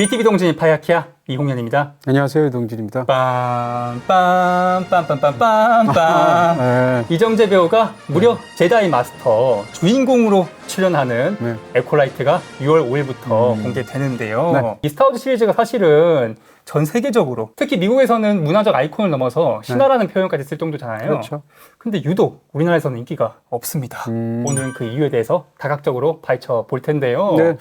BTV 동진이 파야키야 이홍련입니다. 안녕하세요, 동진입니다. 빰빰빰빰빰빰빰. 네. 이정재 배우가 무려 제다이 마스터 주인공으로 출연하는 네. 에코라이트가 6월 5일부터 공개되는데요. 네. 이 스타워즈 시리즈가 사실은 전 세계적으로, 특히 미국에서는 문화적 아이콘을 넘어서 신화라는 표현까지 쓸 정도잖아요. 그렇죠. 근데 유독 우리나라에서는 인기가 없습니다. 오늘은 그 이유에 대해서 다각적으로 파헤쳐 볼 텐데요. 네.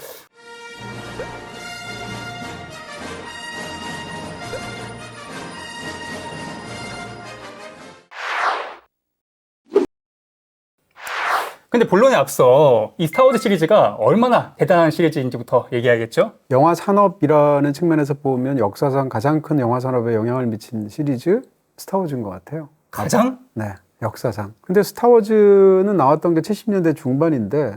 근데 본론에 앞서 이 스타워즈 시리즈가 얼마나 대단한 시리즈인지부터 얘기해야겠죠? 영화 산업이라는 측면에서 보면 역사상 가장 큰 영화 산업에 영향을 미친 시리즈 스타워즈인 것 같아요. 가장? 네, 역사상. 근데 스타워즈는 나왔던 게 70년대 중반인데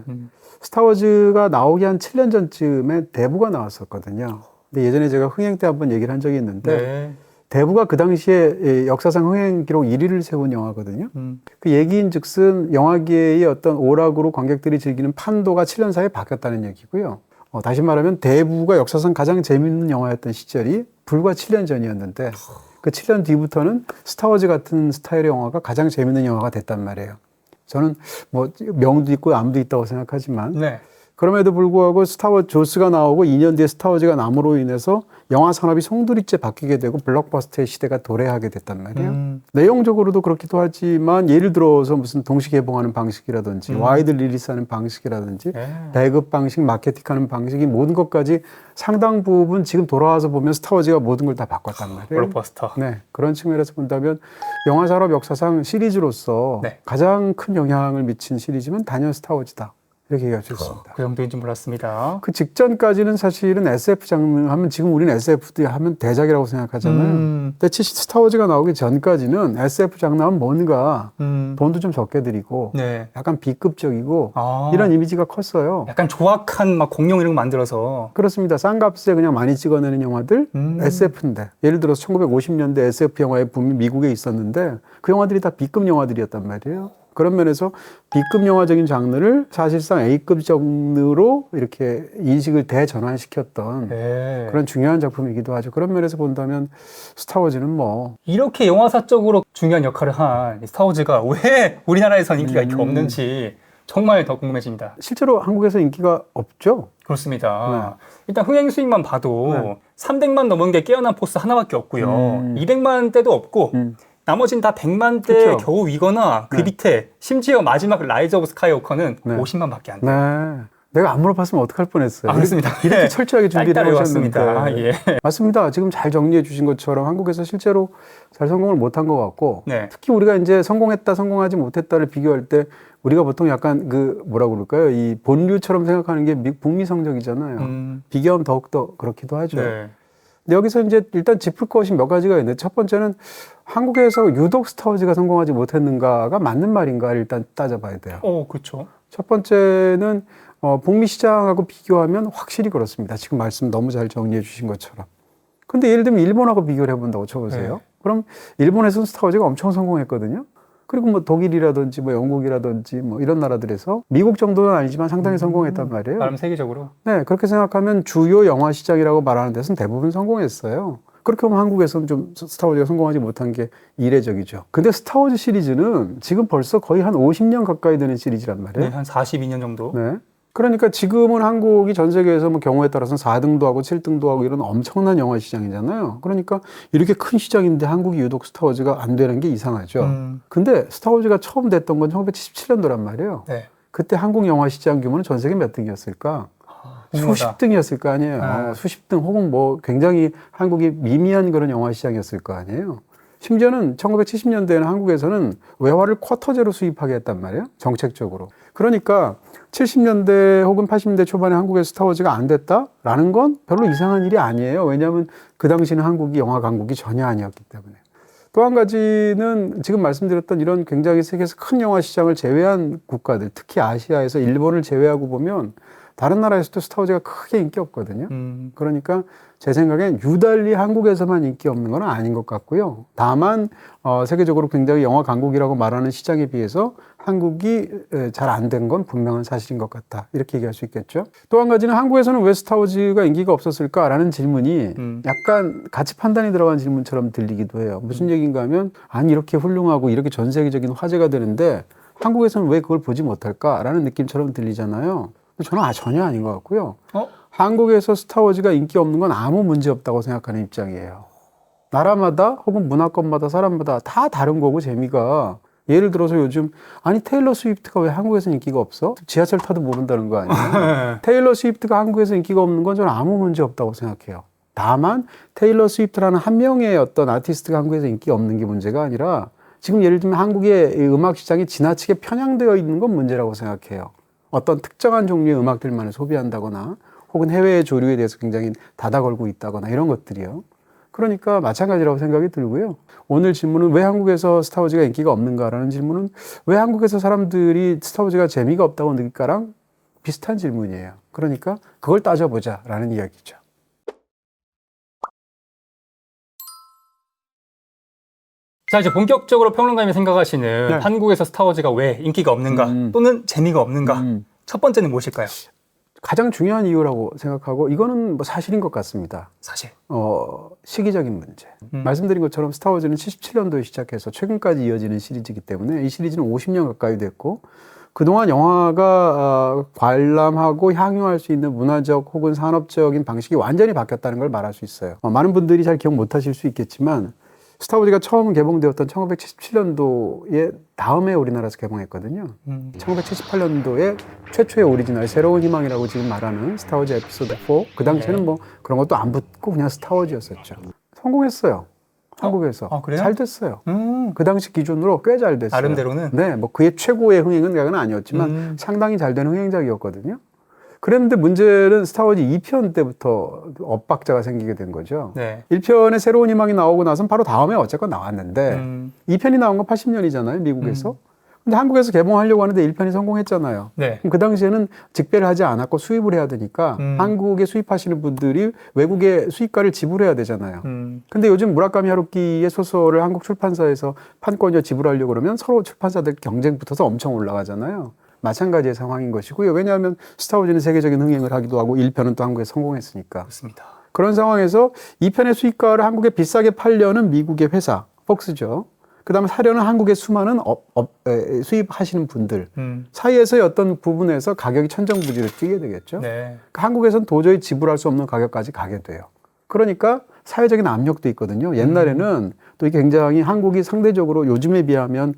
스타워즈가 나오기 한 7년 전쯤에 대부가 나왔었거든요. 근데 예전에 제가 흥행 때 한번 얘기를 한 적이 있는데 네. 대부가 그 당시에 역사상 흥행 기록 1위를 세운 영화거든요. 그 얘기인즉슨 영화계의 어떤 오락으로 관객들이 즐기는 판도가 7년 사이에 바뀌었다는 얘기고요. 다시 말하면 대부가 역사상 가장 재밌는 영화였던 시절이 불과 7년 전이었는데 그 7년 뒤부터는 스타워즈 같은 스타일의 영화가 가장 재밌는 영화가 됐단 말이에요. 저는 뭐 명도 있고 암도 있다고 생각하지만 네. 그럼에도 불구하고 스타워즈 조스가 나오고 2년 뒤에 스타워즈가 나옴으로 인해서 영화 산업이 송두리째 바뀌게 되고 블록버스터의 시대가 도래하게 됐단 말이에요. 내용적으로도 그렇기도 하지만 예를 들어서 무슨 동시 개봉하는 방식이라든지 와이드 리리스하는 방식이라든지 배급 방식, 마케팅하는 방식이 모든 것까지 상당 부분 지금 돌아와서 보면 스타워즈가 모든 걸 다 바꿨단 말이에요. 블록버스터. 네, 그런 측면에서 본다면 영화 산업 역사상 시리즈로서 네. 가장 큰 영향을 미친 시리즈는 단연 스타워즈다. 이렇게 얘기할 수 있습니다. 그 정도인지 몰랐습니다. 그 직전까지는 사실은 SF 장르 하면 지금 우리는 SF 하면 대작이라고 생각하잖아요. 근데 스타워즈가 나오기 전까지는 SF 장르 하면 뭔가 돈도 좀 적게 들이고 네. 약간 B급적이고 아. 이런 이미지가 컸어요. 약간 조악한 막 공룡 이런 거 만들어서. 그렇습니다. 싼 값에 그냥 많이 찍어내는 영화들 SF인데 예를 들어서 1950년대 SF 영화의 붐이 미국에 있었는데 그 영화들이 다 B급 영화들이었단 말이에요. 그런 면에서 B급 영화적인 장르를 사실상 A급 장르로 이렇게 인식을 대전환시켰던 네. 그런 중요한 작품이기도 하죠. 그런 면에서 본다면 스타워즈는 뭐 이렇게 영화사적으로 중요한 역할을 한 스타워즈가 왜 우리나라에선 인기가 이렇게 없는지 정말 더 궁금해집니다. 실제로 한국에서 인기가 없죠. 그렇습니다. 일단 흥행 수익만 봐도 네. 300만 넘은 게 깨어난 포스 하나밖에 없고요. 200만 대도 없고 나머지는 다 100만 대 그쵸. 겨우 위거나 그 네. 밑에 심지어 마지막 라이즈 오브 스카이워커는 네. 50만 밖에 안 돼요. 네. 내가 안 물어봤으면 어떡할 뻔했어요. 아, 그렇습니다. 이렇게 네. 철저하게 준비를 딸딸해 해오셨는데. 왔습니다. 예. 맞습니다. 지금 잘 정리해 주신 것처럼 한국에서 실제로 잘 성공을 못한 것 같고 네. 특히 우리가 이제 성공했다, 성공하지 못했다를 비교할 때 우리가 보통 약간 그 뭐라고 그럴까요? 이 본류처럼 생각하는 게 북미 성적이잖아요. 비교하면 더욱더 그렇기도 하죠. 네. 근데 여기서 이제 일단 짚을 것이 몇 가지가 있는데 첫 번째는 한국에서 유독 스타워즈가 성공하지 못했는가가 맞는 말인가를 일단 따져봐야 돼요. 그렇죠. 첫 번째는 북미 시장하고 비교하면 확실히 그렇습니다. 지금 말씀 너무 잘 정리해 주신 것처럼. 근데 예를 들면 일본하고 비교를 해본다고 쳐보세요. 네. 그럼 일본에서는 스타워즈가 엄청 성공했거든요. 그리고 뭐 독일이라든지 뭐 영국이라든지 뭐 이런 나라들에서 미국 정도는 아니지만 상당히 성공했단 말이에요. 나름 세계적으로. 네, 그렇게 생각하면 주요 영화 시장이라고 말하는 데서는 대부분 성공했어요. 그렇게 보면 한국에서는 좀 스타워즈가 성공하지 못한 게 이례적이죠. 근데 스타워즈 시리즈는 지금 벌써 거의 한 50년 가까이 되는 시리즈란 말이에요. 네, 한 42년 정도. 네. 그러니까 지금은 한국이 전 세계에서 뭐 경우에 따라서는 4등도 하고 7등도 하고 이런 엄청난 영화 시장이잖아요. 그러니까 이렇게 큰 시장인데 한국이 유독 스타워즈가 안 되는 게 이상하죠. 근데 스타워즈가 처음 됐던 건 1977년도란 말이에요. 네. 그때 한국 영화 시장 규모는 전 세계 몇 등이었을까? 수십 등이었을 거 아니에요. 수십 등 혹은 뭐 굉장히 한국이 미미한 그런 영화 시장이었을 거 아니에요. 심지어는 1970년대에는 한국에서는 외화를 쿼터제로 수입하게 했단 말이에요. 정책적으로. 그러니까 70년대 혹은 80년대 초반에 한국의 스타워즈가 안 됐다라는 건 별로 이상한 일이 아니에요. 왜냐하면 그 당시는 한국이 영화 강국이 전혀 아니었기 때문에. 또 한 가지는 지금 말씀드렸던 이런 굉장히 세계에서 큰 영화 시장을 제외한 국가들, 특히 아시아에서 일본을 제외하고 보면 다른 나라에서도 스타워즈가 크게 인기 없거든요. 그러니까 제 생각엔 유달리 한국에서만 인기 없는 건 아닌 것 같고요. 다만 세계적으로 굉장히 영화 강국이라고 말하는 시장에 비해서 한국이 잘 안 된 건 분명한 사실인 것 같다. 이렇게 얘기할 수 있겠죠. 또 한 가지는 한국에서는 왜 스타워즈가 인기가 없었을까라는 질문이 약간 가치 판단이 들어간 질문처럼 들리기도 해요. 무슨 얘기인가 하면 아니 이렇게 훌륭하고 이렇게 전 세계적인 화제가 되는데 한국에서는 왜 그걸 보지 못할까라는 느낌처럼 들리잖아요. 근데 저는 전혀 아닌 것 같고요. 한국에서 스타워즈가 인기 없는 건 아무 문제 없다고 생각하는 입장이에요. 나라마다 혹은 문화권마다 사람마다 다 다른 거고 재미가 예를 들어서 요즘 아니 테일러 스위프트가 왜 한국에서 인기가 없어? 지하철 타도 모른다는 거 아니에요? 테일러 스위프트가 한국에서 인기가 없는 건 저는 아무 문제 없다고 생각해요. 다만 테일러 스위프트라는 한 명의 어떤 아티스트가 한국에서 인기 없는 게 문제가 아니라 지금 예를 들면 한국의 음악 시장이 지나치게 편향되어 있는 건 문제라고 생각해요. 어떤 특정한 종류의 음악들만을 소비한다거나 혹은 해외의 조류에 대해서 굉장히 닫아 걸고 있다거나 이런 것들이요. 그러니까 마찬가지라고 생각이 들고요. 오늘 질문은 왜 한국에서 스타워즈가 인기가 없는가라는 질문은 왜 한국에서 사람들이 스타워즈가 재미가 없다고 느낄까랑 비슷한 질문이에요. 그러니까 그걸 따져보자라는 이야기죠. 자, 이제 본격적으로 평론가님이 생각하시는 네. 한국에서 스타워즈가 왜 인기가 없는가 또는 재미가 없는가. 첫 번째는 무엇일까요? 가장 중요한 이유라고 생각하고 이거는 뭐 사실인 것 같습니다. 사실. 시기적인 문제. 말씀드린 것처럼 스타워즈는 77년도에 시작해서 최근까지 이어지는 시리즈이기 때문에 이 시리즈는 50년 가까이 됐고 그동안 영화가 관람하고 향유할 수 있는 문화적 혹은 산업적인 방식이 완전히 바뀌었다는 걸 말할 수 있어요. 많은 분들이 잘 기억 못 하실 수 있겠지만 스타워즈가 처음 개봉되었던 1977년도에 다음에 우리나라에서 개봉했거든요. 1978년도에 최초의 오리지널 새로운 희망이라고 지금 말하는 스타워즈 에피소드 4. 그 당시에는 뭐 그런 것도 안 붙고 그냥 스타워즈였었죠. 성공했어요. 한국에서. 그래요? 잘 됐어요. 그 당시 기준으로 꽤 잘 됐어요. 나름대로는? 네, 뭐 그의 최고의 흥행은 그건 아니었지만 상당히 잘 된 흥행작이었거든요. 그랬는데 문제는 스타워즈 2편 때부터 엇박자가 생기게 된 거죠. 네. 1편에 새로운 희망이 나오고 나선 바로 다음에 어쨌건 나왔는데 2편이 나온 건 80년이잖아요, 미국에서. 근데 한국에서 개봉하려고 하는데 1편이 성공했잖아요. 네. 그럼 그 당시에는 직배를 하지 않았고 수입을 해야 되니까 한국에 수입하시는 분들이 외국에 수입가를 지불해야 되잖아요. 근데 요즘 무라카미 하루키의 소설을 한국 출판사에서 판권료 지불하려고 그러면 서로 출판사들 경쟁 붙어서 엄청 올라가잖아요. 마찬가지의 상황인 것이고요. 왜냐하면 스타워즈는 세계적인 흥행을 하기도 하고 1편은 또 한국에 성공했으니까. 그렇습니다. 그런 상황에서 2편의 수입가를 한국에 비싸게 팔려는 미국의 회사, 폭스죠. 그 다음에 사려는 한국의 수많은 수입하시는 분들 사이에서의 어떤 부분에서 가격이 천정부지로 뛰게 되겠죠. 네. 한국에서는 도저히 지불할 수 없는 가격까지 가게 돼요. 그러니까 사회적인 압력도 있거든요. 옛날에는 또 이게 굉장히 한국이 상대적으로 요즘에 비하면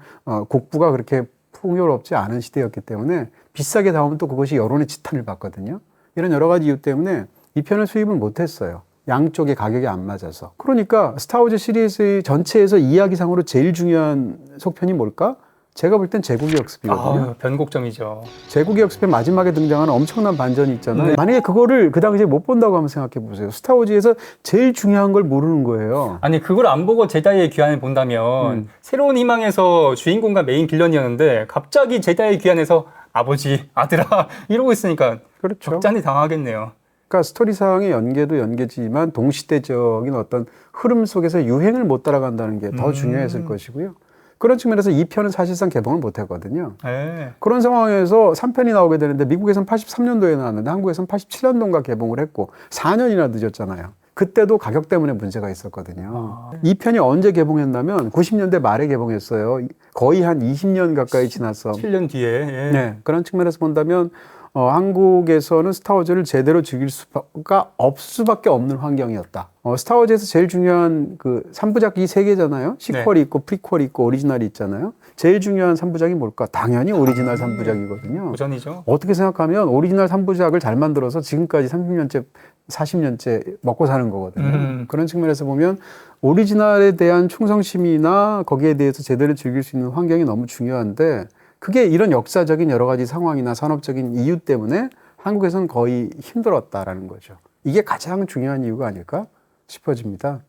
국부가 그렇게 풍요롭지 않은 시대였기 때문에 비싸게 나오면 또 그것이 여론의 지탄을 받거든요. 이런 여러 가지 이유 때문에 이 편을 수입을 못했어요. 양쪽의 가격이 안 맞아서. 그러니까 스타워즈 시리즈 전체에서 이야기상으로 제일 중요한 속편이 뭘까? 제가 볼 땐 제국의 역습이거든요. 변곡점이죠. 제국의 역습의 마지막에 등장하는 엄청난 반전이 있잖아요. 만약에 그거를 그 당시에 못 본다고 한번 생각해 보세요. 스타워즈에서 제일 중요한 걸 모르는 거예요. 아니 그걸 안 보고 제다이의 귀환을 본다면 새로운 희망에서 주인공과 메인 빌런이었는데 갑자기 제다이의 귀환에서 아버지, 아들아 이러고 있으니까 그렇죠. 적잖이 당하겠네요. 그러니까 스토리상의 연계도 연계지만 동시대적인 어떤 흐름 속에서 유행을 못 따라간다는 게 더 중요했을 것이고요. 그런 측면에서 2편은 사실상 개봉을 못 했거든요. 네. 그런 상황에서 3편이 나오게 되는데 미국에서는 83년도에 나왔는데 한국에서는 87년도인가 개봉을 했고 4년이나 늦었잖아요. 그때도 가격 때문에 문제가 있었거든요. 2편이 언제 개봉했냐면 90년대 말에 개봉했어요. 거의 한 20년 가까이 지나서. 7년 뒤에. 예. 네, 그런 측면에서 본다면 한국에서는 스타워즈를 제대로 즐길 수가 없을 수밖에 없는 환경이었다. 스타워즈에서 제일 중요한 그 3부작이 3개잖아요. 시퀄이 있고 프리퀄이 있고 오리지널이 있잖아요. 제일 중요한 3부작이 뭘까? 당연히 오리지널 3부작이거든요. 고전이죠. 어떻게 생각하면 오리지널 3부작을 잘 만들어서 지금까지 30년째, 40년째 먹고 사는 거거든요. 그런 측면에서 보면 오리지널에 대한 충성심이나 거기에 대해서 제대로 즐길 수 있는 환경이 너무 중요한데 그게 이런 역사적인 여러 가지 상황이나 산업적인 이유 때문에 한국에서는 거의 힘들었다라는 거죠. 이게 가장 중요한 이유가 아닐까 싶어집니다.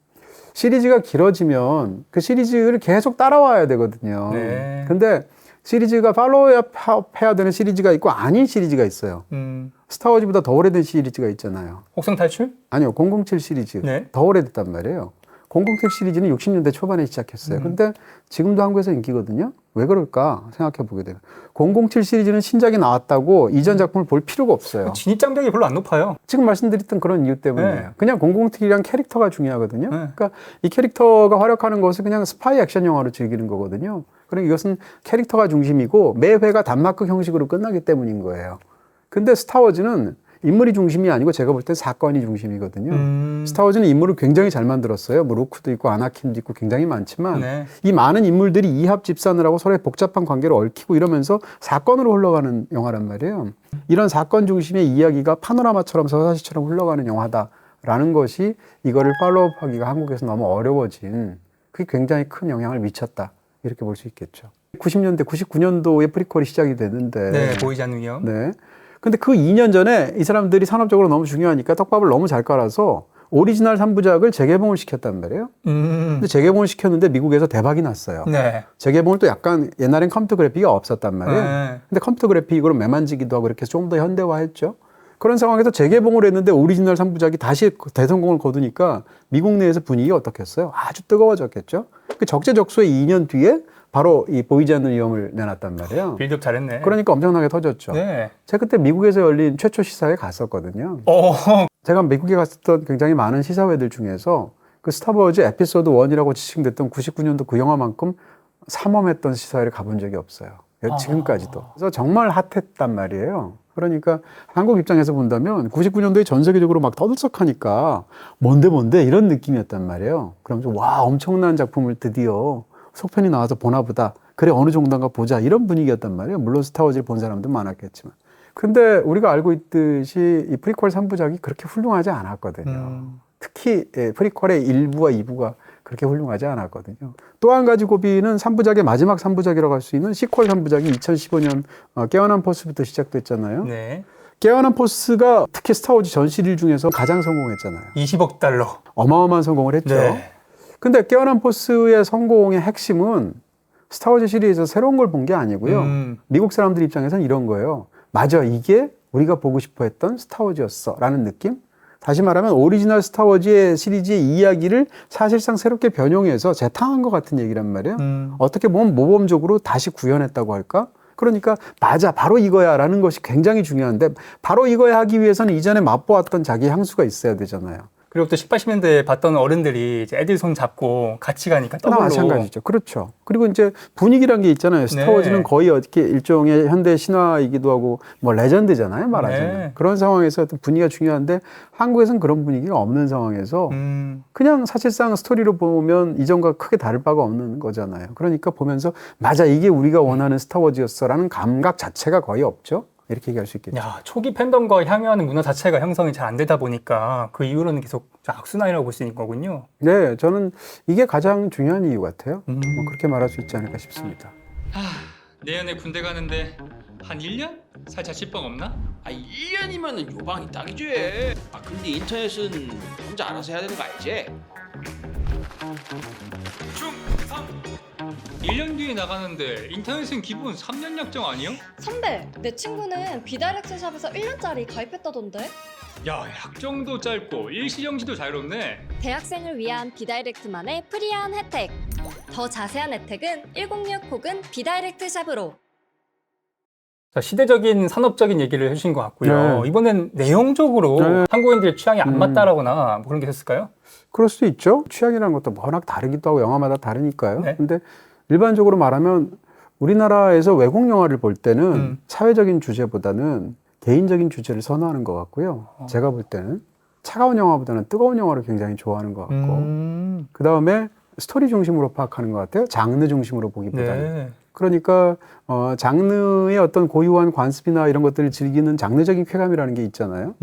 시리즈가 길어지면 그 시리즈를 계속 따라와야 되거든요. 네. 근데 시리즈가 팔로우업 해야 되는 시리즈가 있고 아닌 시리즈가 있어요. 스타워즈보다 더 오래된 시리즈가 있잖아요. 혹성 탈출? 아니요, 007 시리즈. 네. 더 오래됐단 말이에요. 007 시리즈는 60년대 초반에 시작했어요. 근데 지금도 한국에서 인기거든요. 왜 그럴까 생각해 보게 되면 007 시리즈는 신작이 나왔다고 이전 작품을 볼 필요가 없어요. 진입 장벽이 별로 안 높아요. 지금 말씀드렸던 그런 이유 때문이에요. 네. 그냥 007이란 캐릭터가 중요하거든요. 네. 그러니까 이 캐릭터가 활약하는 것을 그냥 스파이 액션 영화로 즐기는 거거든요. 그러니까 이것은 캐릭터가 중심이고 매 회가 단막극 형식으로 끝나기 때문인 거예요. 근데 스타워즈는 인물이 중심이 아니고 제가 볼 땐 사건이 중심이거든요. 스타워즈는 인물을 굉장히 잘 만들었어요. 뭐 루크도 있고 아나킨도 있고 굉장히 많지만 네. 이 많은 인물들이 이합 집산을 하고 서로의 복잡한 관계를 얽히고 이러면서 사건으로 흘러가는 영화란 말이에요. 이런 사건 중심의 이야기가 파노라마처럼 서사시처럼 흘러가는 영화다라는 것이 이거를 팔로우하기가 한국에서 너무 어려워진 그게 굉장히 큰 영향을 미쳤다. 이렇게 볼 수 있겠죠. 90년대, 99년도에 프리퀄이 시작이 됐는데 네, 보이지 않는 위험. 네. 근데 그 2년 전에 이 사람들이 산업적으로 너무 중요하니까 떡밥을 너무 잘 깔아서 오리지널 3부작을 재개봉을 시켰단 말이에요. 근데 재개봉을 시켰는데 미국에서 대박이 났어요. 네. 재개봉을 또 약간 옛날엔 컴퓨터 그래픽이 없었단 말이에요. 네. 근데 컴퓨터 그래픽으로 매만지기도 하고 이렇게 좀 더 현대화했죠. 그런 상황에서 재개봉을 했는데 오리지널 3부작이 다시 대성공을 거두니까 미국 내에서 분위기가 어떻겠어요? 아주 뜨거워졌겠죠. 그 적재적소에 2년 뒤에 바로 이 보이지 않는 위험을 내놨단 말이에요. 빌드업 잘했네. 그러니까 엄청나게 터졌죠. 네. 제가 그때 미국에서 열린 최초 시사회에 갔었거든요. 제가 미국에 갔었던 굉장히 많은 시사회들 중에서 그 스타워즈 에피소드 1이라고 지칭됐던 99년도 그 영화만큼 삼엄했던 시사회를 가본 적이 없어요. 지금까지도. 그래서 정말 핫했단 말이에요. 그러니까 한국 입장에서 본다면 99년도에 전 세계적으로 막 떠들썩하니까 뭔데 이런 느낌이었단 말이에요. 그러면서 와 엄청난 작품을 드디어 속편이 나와서 보나 보다. 그래 어느 정도인가 보자. 이런 분위기였단 말이에요. 물론 스타워즈를 본 사람도 많았겠지만. 근데 우리가 알고 있듯이 이 프리퀄 3부작이 그렇게 훌륭하지 않았거든요. 특히 프리퀄의 1부와 2부가 그렇게 훌륭하지 않았거든요. 또 한 가지 고비는 3부작의 마지막 3부작이라고 할 수 있는 시퀄 3부작이 2015년 깨어난 포스부터 시작됐잖아요. 네. 깨어난 포스가 특히 스타워즈 전 시리즈 중에서 가장 성공했잖아요. 20억 달러. 어마어마한 성공을 했죠. 네. 근데 깨어난 포스의 성공의 핵심은 스타워즈 시리즈에서 새로운 걸 본 게 아니고요. 미국 사람들 입장에서는 이런 거예요. 맞아, 이게 우리가 보고 싶어 했던 스타워즈였어 라는 느낌? 다시 말하면 오리지널 스타워즈의 시리즈의 이야기를 사실상 새롭게 변형해서 재탕한 것 같은 얘기란 말이에요. 어떻게 보면 모범적으로 다시 구현했다고 할까? 그러니까 맞아, 바로 이거야 라는 것이 굉장히 중요한데 바로 이거야 하기 위해서는 이전에 맛보았던 자기 향수가 있어야 되잖아요. 그리고 또 18년대에 봤던 어른들이 이제 애들 손 잡고 같이 가니까 더블로. 마찬가지죠. 그렇죠. 그리고 이제 분위기란 게 있잖아요. 스타워즈는 네. 거의 어떻게 일종의 현대 신화이기도 하고 뭐 레전드잖아요. 말하자면. 네. 그런 상황에서 어떤 분위기가 중요한데 한국에서는 그런 분위기가 없는 상황에서 그냥 사실상 스토리로 보면 이전과 크게 다를 바가 없는 거잖아요. 그러니까 보면서 맞아, 이게 우리가 원하는 스타워즈였어라는 감각 자체가 거의 없죠. 이렇게 얘기할 수 있겠죠. 야, 초기 팬덤과 향유하는 문화 자체가 형성이 잘 안 되다 보니까 그 이후로는 계속 악순환이라고 볼 수 있는 거군요. 네, 저는 이게 가장 중요한 이유 같아요. 뭐 그렇게 말할 수 있지 않을까 싶습니다. 내년에 군대 가는데 한 1년? 살짝 실방 없나? 1년이면은 요방이 딱이지. 근데 인터넷은 혼자 알아서 해야 되는 거 알지? 중3 1년 뒤에 나가는데 인터넷은 기본 3년 약정 아니요? 선배, 내 친구는 비다이렉트 샵에서 1년짜리 가입했다던데? 야, 약정도 짧고 일시정지도 자유롭네. 대학생을 위한 비다이렉트만의 프리한 혜택. 더 자세한 혜택은 106 혹은 비다이렉트 샵으로. 자, 시대적인 산업적인 얘기를 해주신 것 같고요. 네. 이번엔 내용적으로 네. 한국인들의 취향이 안 맞다라거나 뭐 그런 게 있었을까요? 그럴 수도 있죠. 취향이라는 것도 워낙 다르기도 하고 영화마다 다르니까요. 네. 근데 일반적으로 말하면 우리나라에서 외국 영화를 볼 때는 사회적인 주제보다는 개인적인 주제를 선호하는 것 같고요. 제가 볼 때는 차가운 영화보다는 뜨거운 영화를 굉장히 좋아하는 것 같고 그 다음에 스토리 중심으로 파악하는 것 같아요. 장르 중심으로 보기보다는. 네. 그러니까 장르의 어떤 고유한 관습이나 이런 것들을 즐기는 장르적인 쾌감이라는 게 있잖아요.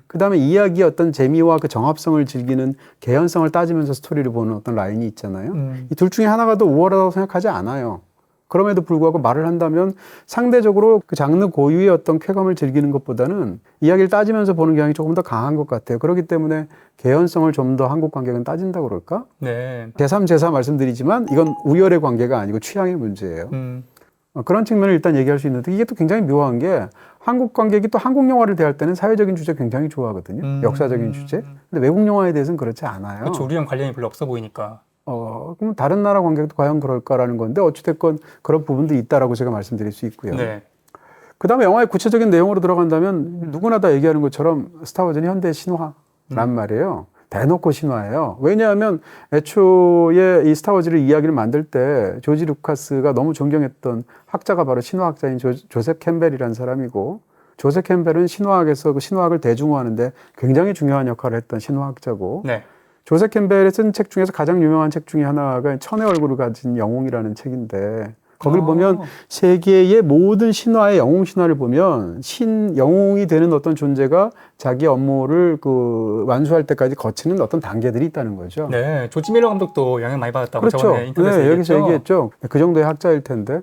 그 다음에 이야기의 어떤 재미와 그 정합성을 즐기는 개연성을 따지면서 스토리를 보는 어떤 라인이 있잖아요. 이 둘 중에 하나가 더 우월하다고 생각하지 않아요. 그럼에도 불구하고 말을 한다면 상대적으로 그 장르 고유의 어떤 쾌감을 즐기는 것보다는 이야기를 따지면서 보는 경향이 조금 더 강한 것 같아요. 그렇기 때문에 개연성을 좀 더 한국 관객은 따진다고 그럴까? 네. 제3 말씀드리지만 이건 우열의 관계가 아니고 취향의 문제예요. 그런 측면을 일단 얘기할 수 있는데 이게 또 굉장히 묘한 게 한국 관객이 또 한국 영화를 대할 때는 사회적인 주제 굉장히 좋아하거든요. 역사적인 주제. 근데 외국 영화에 대해서는 그렇지 않아요. 그렇죠. 우리랑 관련이 별로 없어 보이니까. 그럼 다른 나라 관객도 과연 그럴까라는 건데 어찌됐건 그런 부분도 있다라고 제가 말씀드릴 수 있고요. 네. 그 다음에 영화의 구체적인 내용으로 들어간다면 누구나 다 얘기하는 것처럼 스타워즈는 현대 신화란 말이에요. 대놓고 신화예요. 왜냐하면 애초에 이 스타워즈를 이야기를 만들 때 조지 루카스가 너무 존경했던 학자가 바로 신화학자인 조셉 캠벨이라는 사람이고 조셉 캠벨은 신화학에서 그 신화학을 대중화하는데 굉장히 중요한 역할을 했던 신화학자고 네. 조셉 캠벨의 쓴 책 중에서 가장 유명한 책 중에 하나가 천의 얼굴을 가진 영웅이라는 책인데 거길 보면 세계의 모든 신화의 영웅 신화를 보면 영웅이 되는 어떤 존재가 자기 업무를 완수할 때까지 거치는 어떤 단계들이 있다는 거죠. 네. 조지 밀러 감독도 영향 많이 받았다고 그렇죠. 저번에 인터넷에서 네, 여기서 얘기했죠. 얘기했죠. 그 정도의 학자일 텐데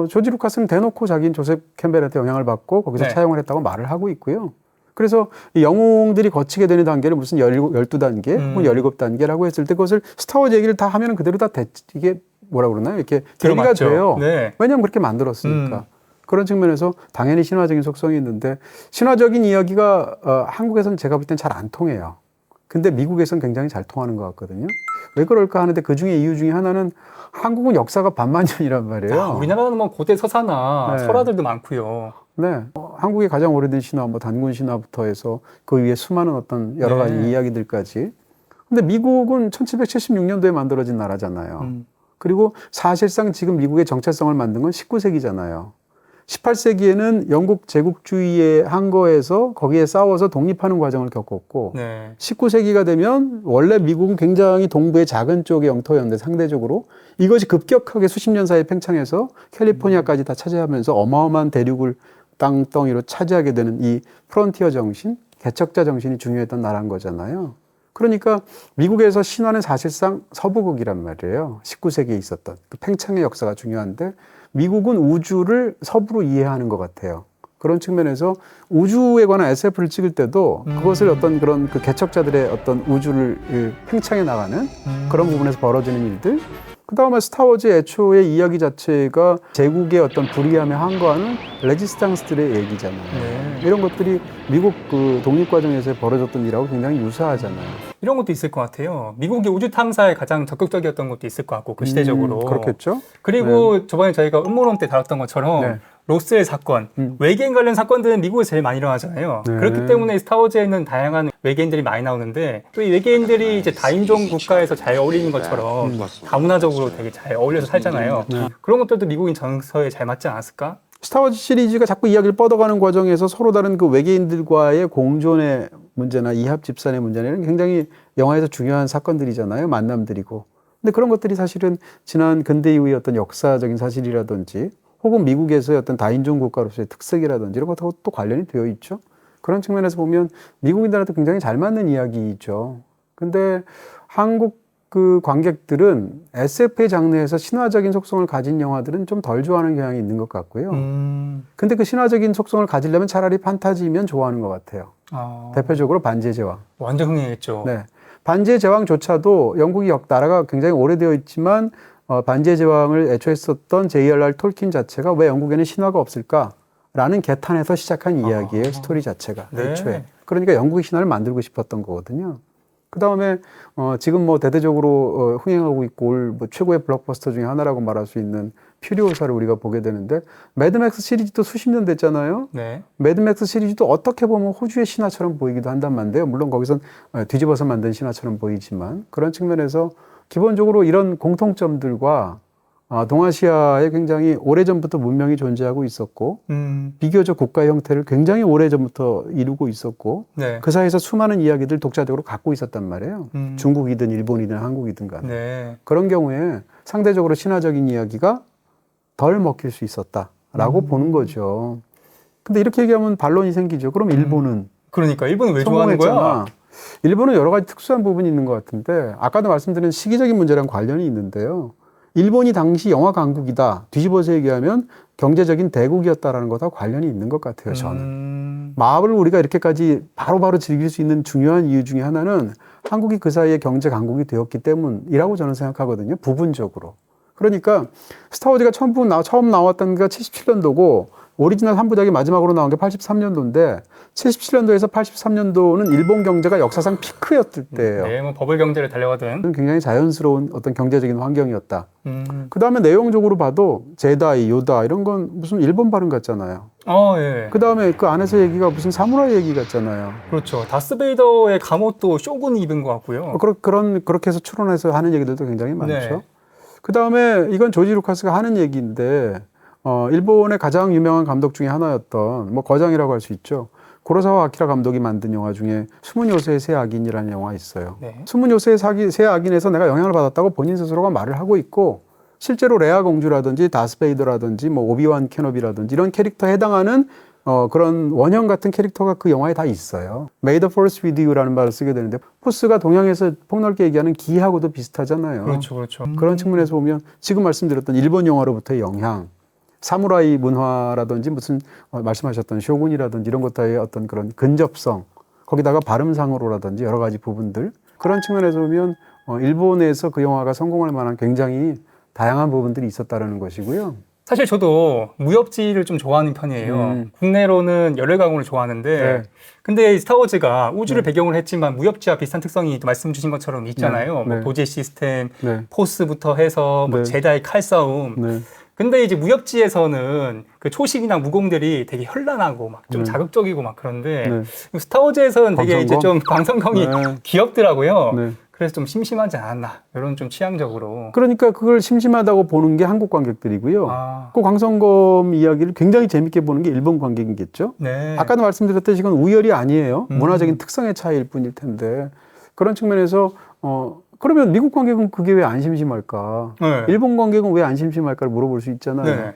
조지 루카스는 대놓고 자기는 조셉 캠벨한테 영향을 받고 거기서 네. 차용을 했다고 말을 하고 있고요. 그래서 이 영웅들이 거치게 되는 단계를 무슨 12단계 혹은 17단계라고 했을 때 그것을 스타워즈 얘기를 다 하면 그대로 다 이게 뭐라 그러나요? 이렇게 대비가 들어맞죠. 돼요. 네. 왜냐하면 그렇게 만들었으니까. 그런 측면에서 당연히 신화적인 속성이 있는데 신화적인 이야기가 한국에서는 제가 볼 땐 잘 안 통해요. 근데 미국에서는 굉장히 잘 통하는 것 같거든요. 왜 그럴까 하는데 그 중에 이유 중에 하나는 한국은 역사가 반만년이란 말이에요. 우리나라는 뭐 고대 서사나 네. 설화들도 많고요. 네. 한국의 가장 오래된 신화, 단군 신화부터 해서 그 위에 수많은 어떤 여러 가지 네. 이야기들까지. 근데 미국은 1776년도에 만들어진 나라잖아요. 그리고 사실상 지금 미국의 정체성을 만든 건 19세기잖아요. 18세기에는 영국 제국주의의 항거에서 거기에 싸워서 독립하는 과정을 겪었고 네. 19세기가 되면 원래 미국은 굉장히 동부의 작은 쪽의 영토였는데 상대적으로 이것이 급격하게 수십 년 사이에 팽창해서 캘리포니아까지 다 차지하면서 어마어마한 대륙을 땅덩이로 차지하게 되는 이 프론티어 정신, 개척자 정신이 중요했던 나라인 거잖아요. 그러니까 미국에서 신화는 사실상 서부극이란 말이에요. 19세기에 있었던 그 팽창의 역사가 중요한데 미국은 우주를 서부로 이해하는 것 같아요. 그런 측면에서 우주에 관한 SF를 찍을 때도 그것을 어떤 그런 그 개척자들의 어떤 우주를 팽창해 나가는 그런 부분에서 벌어지는 일들. 그 다음에 스타워즈의 애초의 이야기 자체가 제국의 어떤 불의함에 항거하는 레지스탕스들의 얘기잖아요. 네. 이런 것들이 미국 그 독립과정에서 벌어졌던 일하고 굉장히 유사하잖아요. 이런 것도 있을 것 같아요. 미국이 우주 탐사에 가장 적극적이었던 것도 있을 것 같고 그 시대적으로. 그렇겠죠. 그리고 저번에 저희가 음모론 때 다뤘던 것처럼 네. 로스웰 사건, 외계인 관련 사건들은 미국에서 제일 많이 일어나잖아요. 네. 그렇기 때문에 스타워즈에는 다양한 외계인들이 많이 나오는데 또 이 외계인들이 이제 다인종 국가에서 잘 어울리는 것처럼 다문화적으로 되게 잘 어울려서 살잖아요. 그런 것들도 미국인 정서에 잘 맞지 않았을까? 스타워즈 시리즈가 자꾸 이야기를 뻗어가는 과정에서 서로 다른 그 외계인들과의 공존의 문제나 이합 집산의 문제나 이런 굉장히 영화에서 중요한 사건들이잖아요. 만남들이고. 근데 그런 것들이 사실은 지난 근대 이후의 어떤 역사적인 사실이라든지 혹은 미국에서의 어떤 다인종 국가로서의 특색이라든지 이런 것하고 또 관련이 되어 있죠. 그런 측면에서 보면 미국인들한테 굉장히 잘 맞는 이야기이죠. 근데 한국 그 관객들은 SF의 장르에서 신화적인 속성을 가진 영화들은 좀 덜 좋아하는 경향이 있는 것 같고요. 근데 그 신화적인 속성을 가지려면 차라리 판타지면 좋아하는 것 같아요. 대표적으로 반지의 제왕. 완전 흥행했죠. 네. 반지의 제왕조차도 영국이 나라가 굉장히 오래되어 있지만 반지의 제왕을 애초에 썼던 J.R.R. 톨킨 자체가 왜 영국에는 신화가 없을까라는 개탄에서 시작한 이야기예요. 스토리 자체가 네. 애초에. 그러니까 영국의 신화를 만들고 싶었던 거거든요. 그 다음에 지금 뭐 대대적으로 흥행하고 있고 올 뭐 최고의 블록버스터 중에 하나라고 말할 수 있는 퓨리오사를 우리가 보게 되는데 매드맥스 시리즈도 수십 년 됐잖아요. 네. 매드맥스 시리즈도 어떻게 보면 호주의 신화처럼 보이기도 한단 말인데요. 물론 거기선 뒤집어서 만든 신화처럼 보이지만 그런 측면에서 기본적으로 이런 공통점들과 동아시아에 굉장히 오래전부터 문명이 존재하고 있었고 비교적 국가 형태를 굉장히 오래전부터 이루고 있었고 네. 그 사이에서 수많은 이야기들 독자적으로 갖고 있었단 말이에요. 중국이든 일본이든 한국이든 간에. 네. 그런 경우에 상대적으로 신화적인 이야기가 덜 먹힐 수 있었다라고 보는 거죠. 근데 이렇게 얘기하면 반론이 생기죠. 그럼 일본은 그러니까 일본은 왜 좋아하는 거야? 성공했잖아. 일본은 여러 가지 특수한 부분이 있는 것 같은데 아까도 말씀드린 시기적인 문제랑 관련이 있는데요. 일본이 당시 영화 강국이다. 뒤집어서 얘기하면 경제적인 대국이었다라는 것하고 관련이 있는 것 같아요. 저는. 마블을 우리가 이렇게까지 바로바로 즐길 수 있는 중요한 이유 중에 하나는 한국이 그 사이에 경제 강국이 되었기 때문이라고 저는 생각하거든요. 부분적으로. 그러니까 스타워즈가 처음 나왔던 게 77년도고 오리지널 3부작이 마지막으로 나온 게 83년도인데 77년도에서 83년도는 일본 경제가 역사상 피크였을 때예요. 네, 뭐 버블 경제를 달려가던. 굉장히 자연스러운 어떤 경제적인 환경이었다. 그 다음에 내용적으로 봐도 제다이, 요다 이런 건 무슨 일본 발음 같잖아요. 예. 그 다음에 그 안에서 얘기가 무슨 사무라이 얘기 같잖아요. 그렇죠. 다스베이더의 감옷도 쇼군이 입은 것 같고요. 그렇게 해서 추론해서 하는 얘기들도 굉장히 많죠. 네. 그 다음에 이건 조지 루카스가 하는 얘기인데, 일본의 가장 유명한 감독 중에 하나였던, 뭐 거장이라고 할 수 있죠. 고로사와 아키라 감독이 만든 영화 중에 숨은 요새의 새 악인이라는 영화 있어요. 네. 숨은 요새의 새 악인에서 내가 영향을 받았다고 본인 스스로가 말을 하고 있고, 실제로 레아 공주라든지 다스베이더라든지 뭐 오비완 케노비라든지 이런 캐릭터에 해당하는 그런 원형 같은 캐릭터가 그 영화에 다 있어요. May the Force with you라는 말을 쓰게 되는데 포스가 동양에서 폭넓게 얘기하는 기하고도 비슷하잖아요. 그렇죠, 그렇죠. 그런 측면에서 보면 지금 말씀드렸던 일본 영화로부터의 영향, 사무라이 문화라든지 무슨 말씀하셨던 쇼군이라든지 이런 것과의 어떤 그런 근접성, 거기다가 발음상으로라든지 여러 가지 부분들 그런 측면에서 보면 일본에서 그 영화가 성공할 만한 굉장히 다양한 부분들이 있었다는 것이고요. 사실 저도 무협지를 좀 좋아하는 편이에요. 국내로는 열혈가공을 좋아하는데 네. 근데 스타워즈가 우주를 배경으로 했지만 무협지와 비슷한 특성이 또 말씀 주신 것처럼 있잖아요. 네. 뭐 네. 도제 시스템, 네. 포스부터 해서 뭐 네. 제다이 칼싸움. 네. 근데 이제 무협지에서는 그 초식이나 무공들이 되게 현란하고 막 좀 자극적이고 막 그런데 네. 스타워즈에서는 되게 이제 좀 방송경이 네. 귀엽더라고요. 네. 그래서 좀 심심하지 않았나 이런 좀 취향적으로. 그러니까 그걸 심심하다고 보는 게 한국 관객들이고요. 아. 그 광선검 이야기를 굉장히 재밌게 보는 게 일본 관객이겠죠. 네. 아까도 말씀드렸듯이 이건 우열이 아니에요. 문화적인 특성의 차이일 뿐일 텐데 그런 측면에서 그러면 미국 관객은 그게 왜 안 심심할까? 네. 일본 관객은 왜 안 심심할까를 물어볼 수 있잖아요. 네.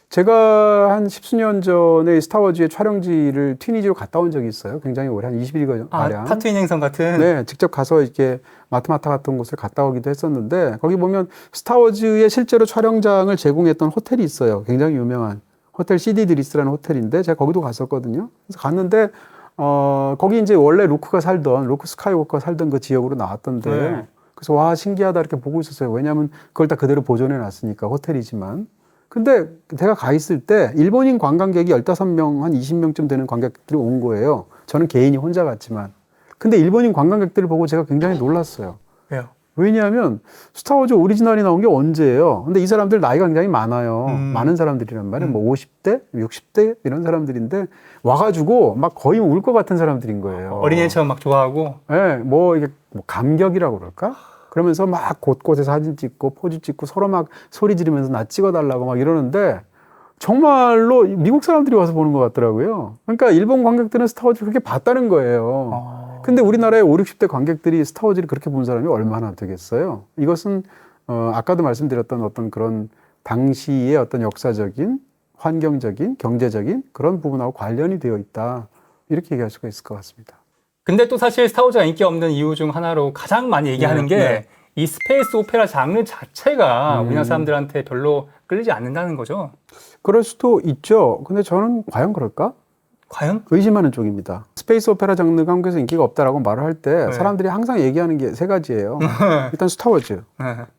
제가 한 10수년 전에 스타워즈의 촬영지를 튀니지로 갔다 온 적이 있어요. 굉장히 오래, 한 20일 가량. 타투인 행성 같은. 네, 직접 가서 이렇게 마트마타 같은 곳을 갔다 오기도 했었는데 거기 보면 스타워즈의 실제로 촬영장을 제공했던 호텔이 있어요. 굉장히 유명한 호텔 CD 드리스라는 호텔인데 제가 거기도 갔었거든요. 그래서 갔는데 거기 이제 원래 루크 스카이워커가 살던 그 지역으로 나왔던데 네. 그래서 와 신기하다 이렇게 보고 있었어요. 왜냐하면 그걸 다 그대로 보존해 놨으니까 호텔이지만. 근데 제가 가 있을 때 일본인 관광객이 15명, 한 20명쯤 되는 관객들이 온 거예요. 저는 개인이 혼자 갔지만. 근데 일본인 관광객들을 보고 제가 굉장히 놀랐어요. 왜요? 왜냐하면 스타워즈 오리지널이 나온 게 언제예요? 근데 이 사람들 나이가 굉장히 많아요. 많은 사람들이란 말이에요. 뭐 50대, 60대 이런 사람들인데 와가지고 막 거의 울 것 같은 사람들인 거예요. 어린애처럼 막 좋아하고. 네, 뭐 이게 뭐 감격이라고 그럴까? 그러면서 막 곳곳에 사진 찍고 포즈 찍고 서로 막 소리 지르면서 나 찍어달라고 막 이러는데 정말로 미국 사람들이 와서 보는 것 같더라고요. 그러니까 일본 관객들은 스타워즈를 그렇게 봤다는 거예요. 근데 우리나라의 5, 60대 관객들이 스타워즈를 그렇게 본 사람이 얼마나 되겠어요? 이것은 아까도 말씀드렸던 어떤 그런 당시의 어떤 역사적인 환경적인 경제적인 그런 부분하고 관련이 되어 있다. 이렇게 얘기할 수가 있을 것 같습니다. 근데 또 사실 스타워즈가 인기 없는 이유 중 하나로 가장 많이 얘기하는 게 이 스페이스 오페라 장르 자체가 우리나라 사람들한테 별로 끌리지 않는다는 거죠. 그럴 수도 있죠. 근데 저는 과연 그럴까? 과연? 의심하는 쪽입니다. 스페이스 오페라 장르가 한국에서 인기가 없다라고 말을 할 때 네. 사람들이 항상 얘기하는 게 세 가지예요. 일단 스타워즈,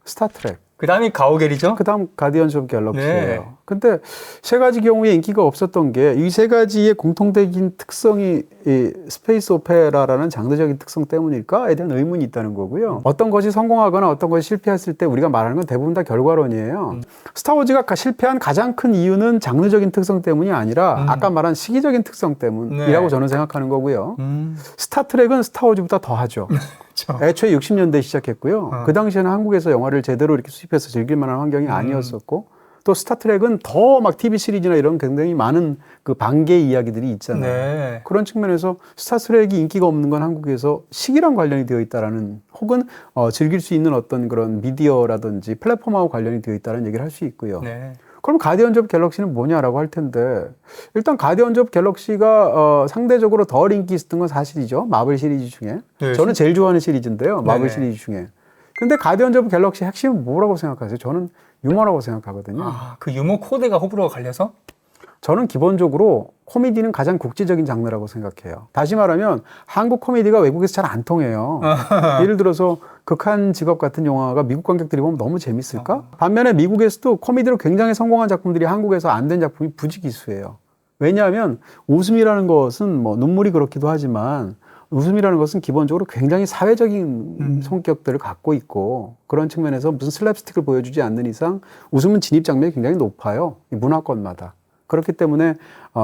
스타트랙, 그 다음이 가오갤이죠? 그 다음 가디언즈 오브 갤럭시예요. 네. 근데 세 가지 경우에 인기가 없었던 게 이 세 가지의 공통적인 특성이 이 스페이스 오페라라는 장르적인 특성 때문일까에 대한 의문이 있다는 거고요. 어떤 것이 성공하거나 어떤 것이 실패했을 때 우리가 말하는 건 대부분 다 결과론이에요. 스타워즈가 실패한 가장 큰 이유는 장르적인 특성 때문이 아니라 아까 말한 시기적인 특성 때문이라고 네. 저는 생각하는 거고요. 스타트랙은 스타워즈보다 더하죠. 그렇죠. 애초에 60년대에 시작했고요. 그 당시에는 한국에서 영화를 제대로 이렇게 수입해서 즐길 만한 환경이 아니었었고 또 스타트랙은 더 막 TV 시리즈나 이런 굉장히 많은 그 반개 이야기들이 있잖아요. 네. 그런 측면에서 스타트랙이 인기가 없는 건 한국에서 시기랑 관련이 되어 있다라는 혹은 즐길 수 있는 어떤 그런 미디어라든지 플랫폼하고 관련이 되어 있다는 얘기를 할 수 있고요. 네. 그럼 가디언즈 오브 갤럭시는 뭐냐라고 할 텐데 일단 가디언즈 오브 갤럭시가 상대적으로 덜 인기 있었던 건 사실이죠. 마블 시리즈 중에. 네, 저는 제일 좋아하는 시리즈인데요. 마블 네네. 시리즈 중에. 근데 가디언즈 오브 갤럭시 핵심은 뭐라고 생각하세요? 저는 유머라고 생각하거든요. 그 유머 코드가 호불호가 갈려서? 저는 기본적으로 코미디는 가장 국제적인 장르라고 생각해요. 다시 말하면 한국 코미디가 외국에서 잘 안 통해요. 예를 들어서 극한 직업 같은 영화가 미국 관객들이 보면 너무 재밌을까? 반면에 미국에서도 코미디로 굉장히 성공한 작품들이 한국에서 안 된 작품이 부지기수예요. 왜냐하면 웃음이라는 것은 뭐 눈물이 그렇기도 하지만 웃음이라는 것은 기본적으로 굉장히 사회적인 성격들을 갖고 있고 그런 측면에서 무슨 슬랩스틱을 보여주지 않는 이상 웃음은 진입 장벽이 굉장히 높아요. 이 문화권마다. 그렇기 때문에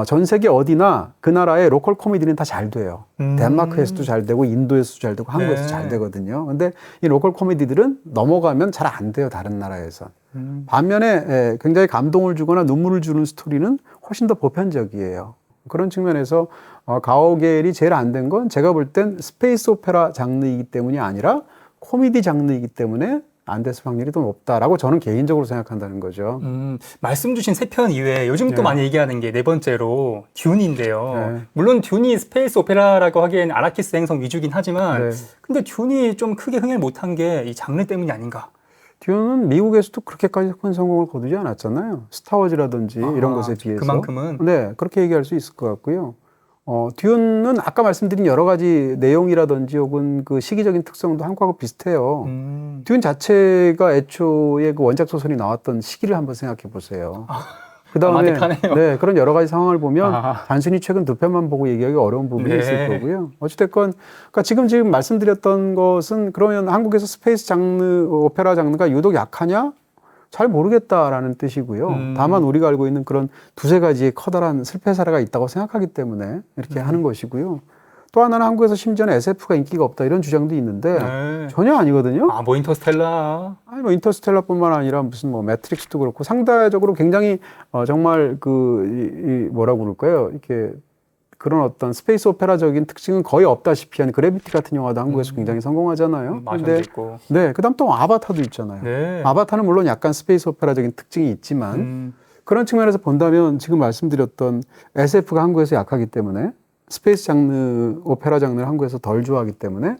전 세계 어디나 그 나라의 로컬 코미디는 다 잘 돼요. 덴마크에서도 잘 되고 인도에서도 잘 되고 한국에서도 네. 잘 되거든요. 근데 이 로컬 코미디들은 넘어가면 잘 안 돼요. 다른 나라에선. 반면에 굉장히 감동을 주거나 눈물을 주는 스토리는 훨씬 더 보편적이에요. 그런 측면에서 가오갤이 제일 안 된 건 제가 볼 땐 스페이스 오페라 장르이기 때문이 아니라 코미디 장르이기 때문에 안 됐을 확률이 더 높다라고 저는 개인적으로 생각한다는 거죠. 말씀 주신 세 편 이외에 요즘 또 네. 많이 얘기하는 게 네 번째로 듄인데요. 네. 물론 듄이 스페이스 오페라라고 하기엔 아라키스 행성 위주긴 하지만 네. 근데 듄이 좀 크게 흥행을 못한 게 이 장르 때문이 아닌가. 듀는 미국에서도 그렇게까지 큰 성공을 거두지 않았잖아요. 스타워즈라든지 이런 것에 비해서. 그만큼은? 네, 그렇게 얘기할 수 있을 것 같고요. 듀는 아까 말씀드린 여러 가지 내용이라든지 혹은 그 시기적인 특성도 한국하고 비슷해요. 듀 자체가 애초에 그 원작 소설이 나왔던 시기를 한번 생각해 보세요. 그다음에 드라마틱하네요. 네, 그런 여러 가지 상황을 보면 아하. 단순히 최근 두 편만 보고 얘기하기 어려운 부분이 네. 있을 거고요. 어찌됐건 그러니까 지금 말씀드렸던 것은 그러면 한국에서 스페이스 장르, 오페라 장르가 유독 약하냐? 잘 모르겠다라는 뜻이고요. 다만 우리가 알고 있는 그런 두세 가지의 커다란 실패 사례가 있다고 생각하기 때문에 이렇게 하는 것이고요. 또 하나는 한국에서 심지어는 SF가 인기가 없다 이런 주장도 있는데 네. 전혀 아니거든요. 뭐 인터스텔라. 아니 뭐 인터스텔라뿐만 아니라 무슨 뭐 매트릭스도 그렇고 상대적으로 굉장히 정말 뭐라고 그럴까요? 이렇게 그런 어떤 스페이스 오페라적인 특징은 거의 없다시피 한 그래비티 같은 영화도 한국에서 굉장히 성공하잖아요. 마션도 있고. 네, 그다음 또 아바타도 있잖아요. 네. 아바타는 물론 약간 스페이스 오페라적인 특징이 있지만 그런 측면에서 본다면 지금 말씀드렸던 SF가 한국에서 약하기 때문에 스페이스 장르, 오페라 장르를 한국에서 덜 좋아하기 때문에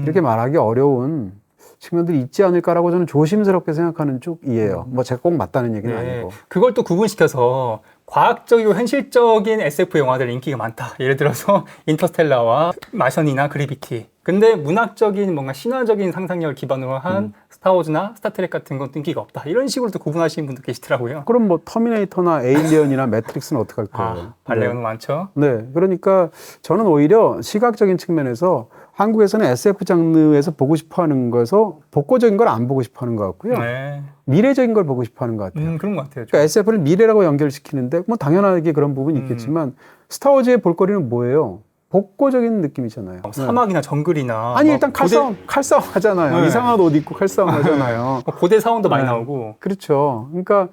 이렇게 말하기 어려운 측면들이 있지 않을까라고 저는 조심스럽게 생각하는 쪽이에요. 뭐 제가 꼭 맞다는 얘기는 네. 아니고. 그걸 또 구분시켜서 과학적이고 현실적인 SF 영화들 인기가 많다. 예를 들어서 인터스텔라와 마션이나 그래비티. 근데 문학적인 뭔가 신화적인 상상력을 기반으로 한 스타워즈나 스타트랙 같은 건 인기가 없다. 이런 식으로 또 구분하시는 분도 계시더라고요. 그럼 뭐 터미네이터나 에일리언이나 매트릭스는 어떡할 거예요? 발레는 많죠. 네, 그러니까 저는 오히려 시각적인 측면에서 한국에서는 SF 장르에서 보고 싶어하는 거에서 복고적인 걸 안 보고 싶어하는 것 같고요. 네. 미래적인 걸 보고 싶어하는 것 같아요. 그런 것 같아요. 좀. 그러니까 SF를 미래라고 연결시키는데 뭐 당연하게 그런 부분이 있겠지만 스타워즈의 볼거리는 뭐예요? 복고적인 느낌이잖아요. 사막이나 정글이나 아니 뭐 일단 칼싸움 하잖아요. 네. 이상한 옷 입고 칼싸움 하잖아요. 고대 사원도 많이 네. 나오고. 그렇죠. 그러니까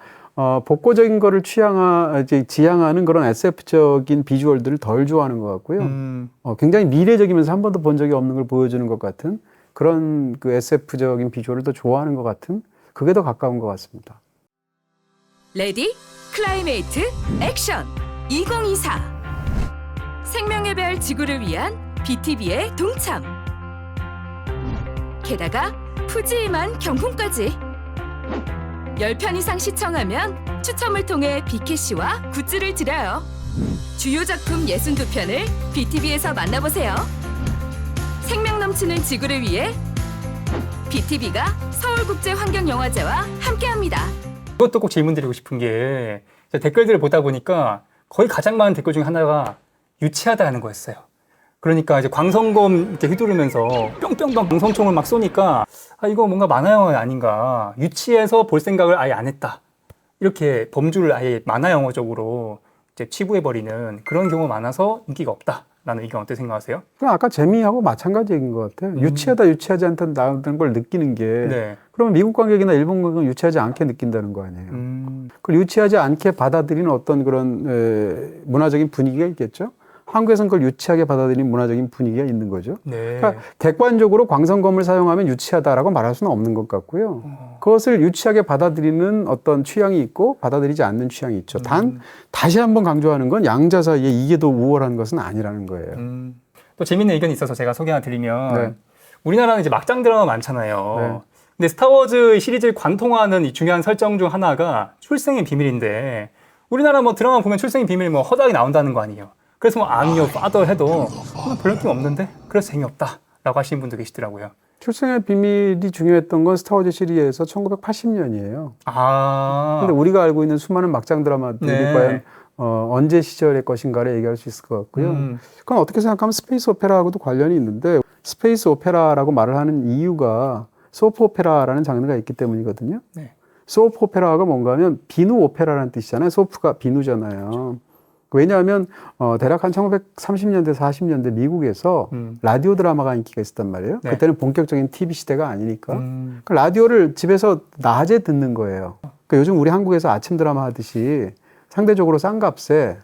복고적인 거를 지향하는 그런 SF적인 비주얼들을 덜 좋아하는 것 같고요. 굉장히 미래적이면서 한 번도 본 적이 없는 걸 보여주는 것 같은 그런 그 SF적인 비주얼을 더 좋아하는 것 같은 그게 더 가까운 것 같습니다. 레디, 클라이메이트, 액션 2024 생명의 별 지구를 위한 BTV의 동참 게다가 푸짐한 경품까지 10편 이상 시청하면 추첨을 통해 BKC와 굿즈를 드려요. 주요 작품 62편을 BTV에서 만나보세요. 생명 넘치는 지구를 위해 BTV가 서울국제환경영화제와 함께합니다. 이것도 꼭 질문 드리고 싶은 게 댓글들을 보다 보니까 거의 가장 많은 댓글 중에 하나가 유치하다는 거였어요. 그러니까 이제 광선검 이렇게 휘두르면서 뿅뿅뿅 광선총을 막 쏘니까 이거 뭔가 만화 영화 아닌가. 유치해서 볼 생각을 아예 안 했다. 이렇게 범주를 아예 만화 영화적으로 이제 치부해버리는 그런 경우가 많아서 인기가 없다라는 의견 어떻게 생각하세요? 그럼 아까 재미하고 마찬가지 얘기인 것 같아요. 유치하다, 유치하지 않다는 걸 느끼는 게 네. 그러면 미국 관객이나 일본 관객은 유치하지 않게 느낀다는 거 아니에요. 그걸 유치하지 않게 받아들이는 어떤 그런 문화적인 분위기가 있겠죠. 한국에서는 그걸 유치하게 받아들이는 문화적인 분위기가 있는 거죠. 네. 그러니까 객관적으로 광선검을 사용하면 유치하다라고 말할 수는 없는 것 같고요. 그것을 유치하게 받아들이는 어떤 취향이 있고 받아들이지 않는 취향이 있죠. 단 다시 한번 강조하는 건 양자 사이에 이게 더 우월한 것은 아니라는 거예요. 또 재밌는 의견이 있어서 제가 소개 하나 드리면 네. 우리나라는 이제 막장 드라마 많잖아요. 네. 근데 스타워즈 시리즈를 관통하는 이 중요한 설정 중 하나가 출생의 비밀인데 우리나라 뭐 드라마 보면 출생의 비밀 뭐 허다하게 나온다는 거 아니에요. 그래서 뭐 I'm your father 해도 별로 느낌 없는데 그래서 재미없다 라고 하시는 분도 계시더라고요. 출생의 비밀이 중요했던 건 스타워즈 시리즈에서 1980년이에요. 아. 근데 우리가 알고 있는 수많은 막장 드라마들이 네. 과연 언제 시절의 것인가를 얘기할 수 있을 것 같고요. 그건 어떻게 생각하면 스페이스 오페라하고도 관련이 있는데 스페이스 오페라라고 말을 하는 이유가 소프 오페라라는 장르가 있기 때문이거든요. 네. 소프 오페라가 뭔가 하면 비누 오페라라는 뜻이잖아요. 소프가 비누잖아요. 왜냐하면 대략 한 1930년대, 40년대 미국에서 라디오 드라마가 인기가 있었단 말이에요. 네. 그때는 본격적인 TV 시대가 아니니까. 그 라디오를 집에서 낮에 듣는 거예요. 그러니까 요즘 우리 한국에서 아침 드라마 하듯이 상대적으로 싼 값에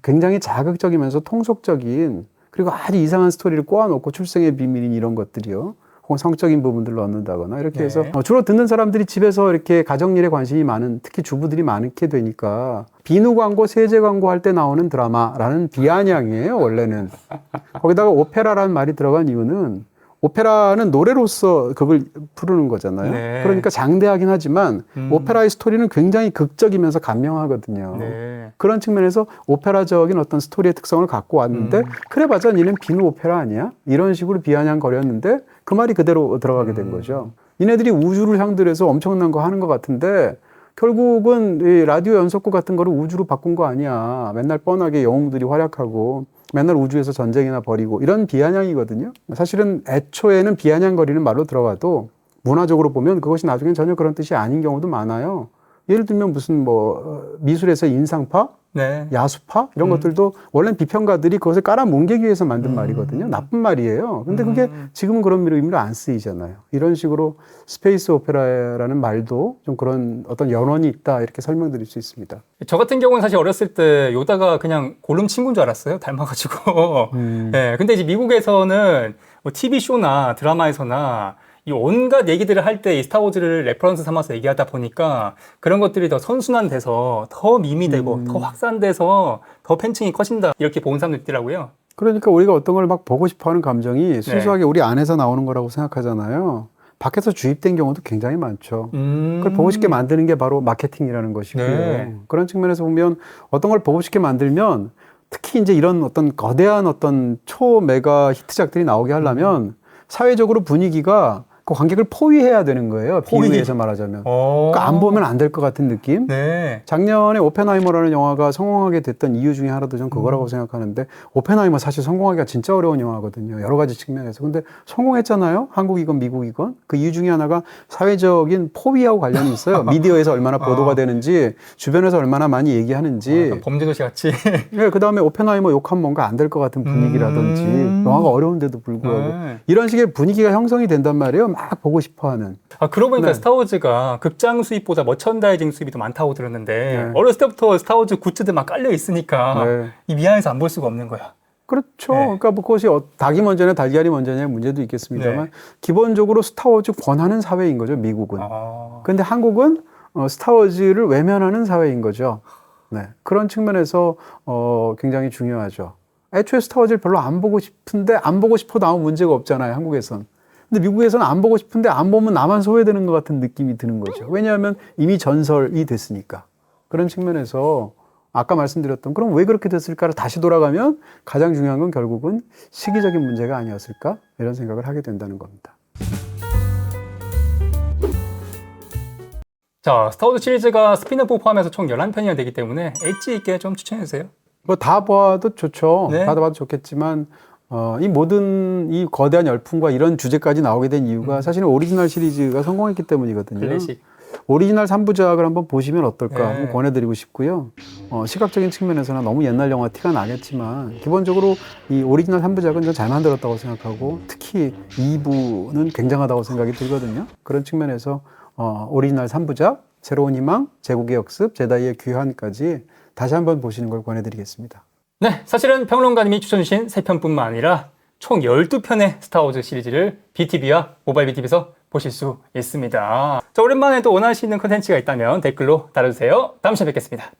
굉장히 자극적이면서 통속적인 그리고 아주 이상한 스토리를 꼬아놓고 출생의 비밀인 이런 것들이요. 혹은 성적인 부분들을 넣는다거나 이렇게 해서 네. 주로 듣는 사람들이 집에서 이렇게 가정일에 관심이 많은 특히 주부들이 많게 되니까 비누 광고, 세제 광고 할 때 나오는 드라마라는 비아냥이에요, 원래는. 거기다가 오페라라는 말이 들어간 이유는 오페라는 노래로서 그걸 부르는 거잖아요. 네. 그러니까 장대하긴 하지만 오페라의 스토리는 굉장히 극적이면서 감명하거든요. 네. 그런 측면에서 오페라적인 어떤 스토리의 특성을 갖고 왔는데 그래봤자 니는 비누 오페라 아니야? 이런 식으로 비아냥거렸는데 그 말이 그대로 들어가게 된 거죠. 니네들이 우주를 향들여서 엄청난 거 하는 것 같은데 결국은 이 라디오 연속극 같은 거를 우주로 바꾼 거 아니야. 맨날 뻔하게 영웅들이 활약하고 맨날 우주에서 전쟁이나 벌이고 이런 비아냥이거든요. 사실은 애초에는 비아냥거리는 말로 들어가도 문화적으로 보면 그것이 나중엔 전혀 그런 뜻이 아닌 경우도 많아요. 예를 들면 무슨 미술에서 인상파, 네. 야수파 이런 것들도 원래는 비평가들이 그것을 깔아뭉개기 위해서 만든 말이거든요. 나쁜 말이에요. 근데 그게 지금은 그런 의미로 안 쓰이잖아요. 이런 식으로 스페이스 오페라라는 말도 좀 그런 어떤 연원이 있다 이렇게 설명드릴 수 있습니다. 저 같은 경우는 사실 어렸을 때 요다가 그냥 골룸 친구인 줄 알았어요. 닮아가지고. 네, 근데 이제 미국에서는 뭐 TV쇼나 드라마에서나 이 온갖 얘기들을 할 때 이 스타워즈를 레퍼런스 삼아서 얘기하다 보니까 그런 것들이 더 선순환돼서 더 밈이 되고 더 확산돼서 더 팬층이 커진다. 이렇게 보는 사람도 있더라고요. 그러니까 우리가 어떤 걸 막 보고 싶어 하는 감정이 순수하게 우리 안에서 나오는 거라고 생각하잖아요. 밖에서 주입된 경우도 굉장히 많죠. 그걸 보고 싶게 만드는 게 바로 마케팅이라는 것이고요. 네. 그런 측면에서 보면 어떤 걸 보고 싶게 만들면 특히 이제 이런 어떤 거대한 어떤 초메가 히트작들이 나오게 하려면 사회적으로 분위기가 그 관객을 포위해야 되는 거예요. 비유해서 말하자면. 그러니까 안 보면 안 될 것 같은 느낌. 네. 작년에 오펜하이머라는 영화가 성공하게 됐던 이유 중에 하나도 전 그거라고 생각하는데 오펜하이머 사실 성공하기가 진짜 어려운 영화거든요. 여러 가지 측면에서. 근데 성공했잖아요. 한국이건 미국이건. 그 이유 중에 하나가 사회적인 포위하고 관련이 있어요. 미디어에서 얼마나 보도가 되는지 주변에서 얼마나 많이 얘기하는지. 범죄도시 같이. 네, 그다음에 오펜하이머 욕하면 뭔가 안 될 것 같은 분위기라든지 영화가 어려운데도 불구하고 이런 식의 분위기가 형성이 된단 말이에요. 막 보고 싶어하는. 그러고 보니까 네. 스타워즈가 극장 수입보다 머천다이징 수입이 더 많다고 들었는데 네. 어렸을 때부터 스타워즈 굿즈들 막 깔려 있으니까 네. 이 미안해서 안 볼 수가 없는 거야. 그렇죠. 네. 그러니까 뭐 그것이 닭이 먼저냐 달걀이 먼저냐 문제도 있겠습니다만 네. 기본적으로 스타워즈 권하는 사회인 거죠, 미국은. 아. 근데 한국은 스타워즈를 외면하는 사회인 거죠. 네. 그런 측면에서 굉장히 중요하죠. 애초에 스타워즈를 별로 안 보고 싶은데 안 보고 싶어도 아무 문제가 없잖아요, 한국에선. 근데 미국에서는 안 보고 싶은데 안 보면 나만 소외되는 것 같은 느낌이 드는 거죠. 왜냐하면 이미 전설이 됐으니까. 그런 측면에서 아까 말씀드렸던 그럼 왜 그렇게 됐을까를 다시 돌아가면 가장 중요한 건 결국은 시기적인 문제가 아니었을까? 이런 생각을 하게 된다는 겁니다. 자, 스타워즈 시리즈가 스피노프 포함해서 총 11편이나 되기 때문에 엣지 있게 좀 추천해주세요. 뭐 다 봐도 좋죠. 네. 다 봐도 좋겠지만 이 모든 이 거대한 열풍과 이런 주제까지 나오게 된 이유가 사실은 오리지널 시리즈가 성공했기 때문이거든요. 클래식. 오리지널 3부작을 한번 보시면 어떨까 네. 한번 권해드리고 싶고요. 시각적인 측면에서는 너무 옛날 영화 티가 나겠지만 기본적으로 이 오리지널 3부작은 잘 만들었다고 생각하고 특히 2부는 굉장하다고 생각이 들거든요. 그런 측면에서 오리지널 3부작, 새로운 희망, 제국의 역습, 제다이의 귀환까지 다시 한번 보시는 걸 권해드리겠습니다. 네, 사실은 평론가님이 추천주신 3편뿐만 아니라 총 12편의 스타워즈 시리즈를 BTV와 모바일 BTV에서 보실 수 있습니다. 자, 오랜만에 또 원하시는 컨텐츠가 있다면 댓글로 달아주세요. 다음 시간에 뵙겠습니다.